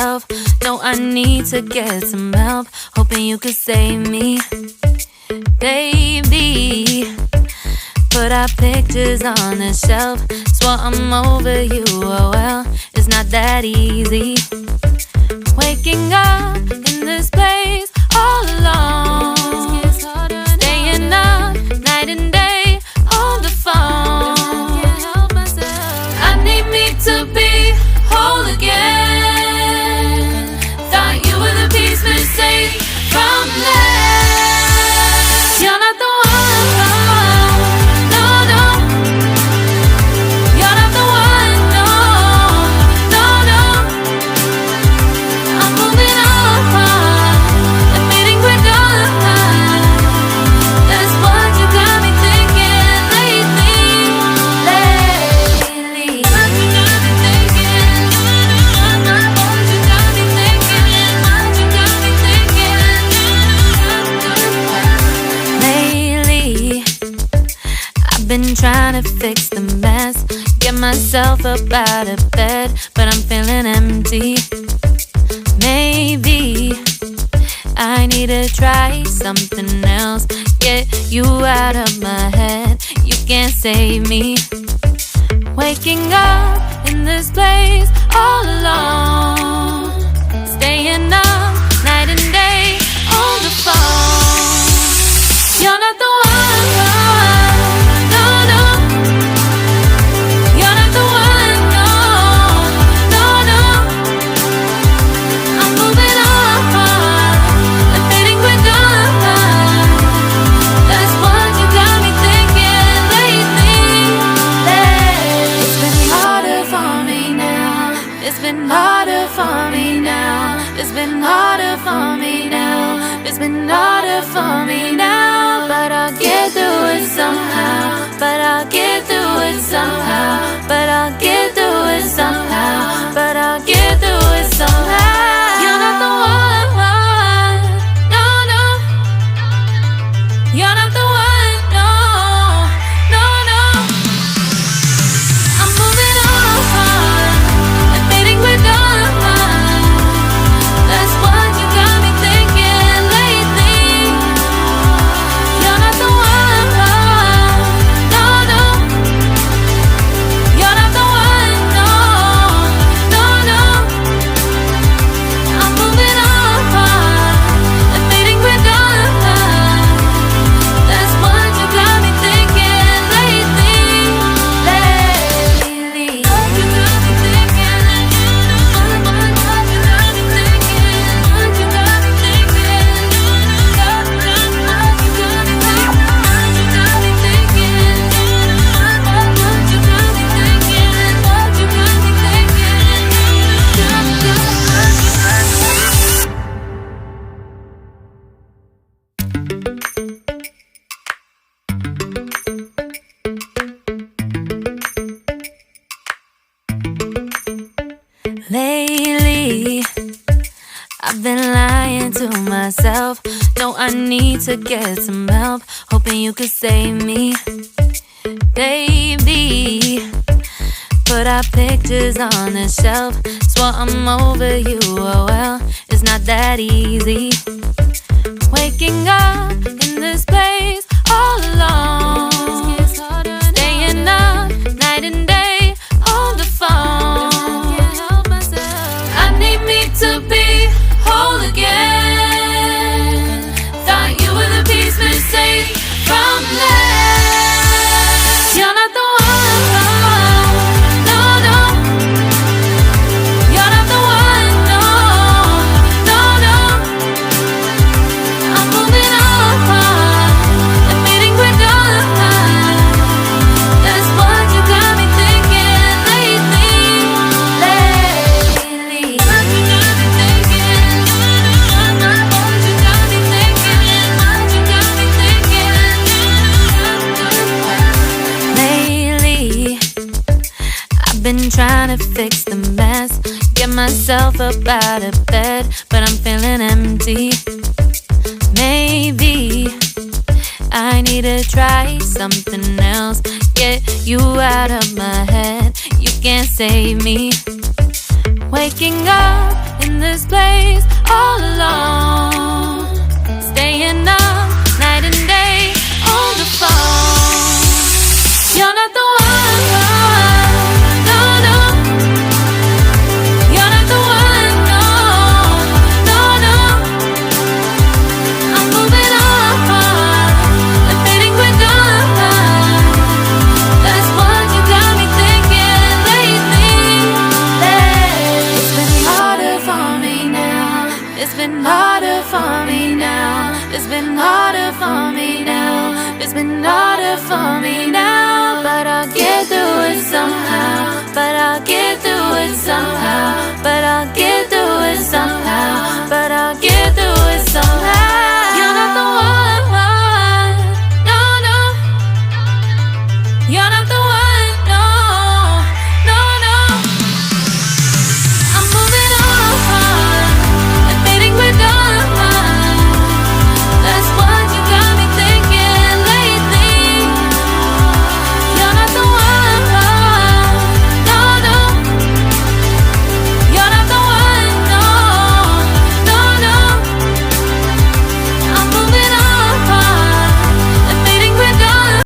myself. No, I need to get some help. Hoping you could save me, baby. Put our pictures on the shelf. Swore I'm over you, oh well, it's not that easy. Waking up in this place all alone, staying up night and day on the phone. I need me to be whole again. Thought you were the piece missing from left. You're not the one. Been trying to fix the mess, get myself up out of bed, but I'm feeling empty. Maybe I need to try something else, get you out of my head. You can't save me. Waking up in this place all alone, staying up night and day on the phone. You're not the one. It's been harder for me now. It's been harder for me now. It's been harder for me now. But I'll get through it somehow. But I'll get through it somehow. But I'll get through it somehow. But I'll get through it somehow. You're not the one. No, no. You're not the one. No, no, no. I'm moving on. That's what you got me thinking lately. You're not the one. No, no. You're not the one. No, no, no. I'm moving on and fading with done. That's what you got me thinking lately. What you got me thinking. Lately, I've been lying to myself. No, I need to get some help. Hoping you could save me, baby. Put our pictures on the shelf. Swore I'm over you, oh well, it's not that easy. Waking up in this place all alone, staying up night and day on the phone. To be whole again. Thought you were the piece missing from left. You're not the one. No, no. You're not the one. No, no, no. I'm moving on and fading with done. That's what you got me thinking lately. Been trying to fix the mess, get myself up out of bed, but I'm feeling empty. Maybe I need to try something else, get you out of my head. You can't save me. Waking up in this place all alone, staying up night and day on the phone. You're not the one, no, no. You're not the one, no, no, no. I'm moving on, admitting we're done. That's what you got me thinking lately. It's been harder for me now. It's been harder for me now. It's been harder for me now. It's been harder for me now. But I'll get through it somehow. But I'll get through it somehow. But I'll get through it somehow. But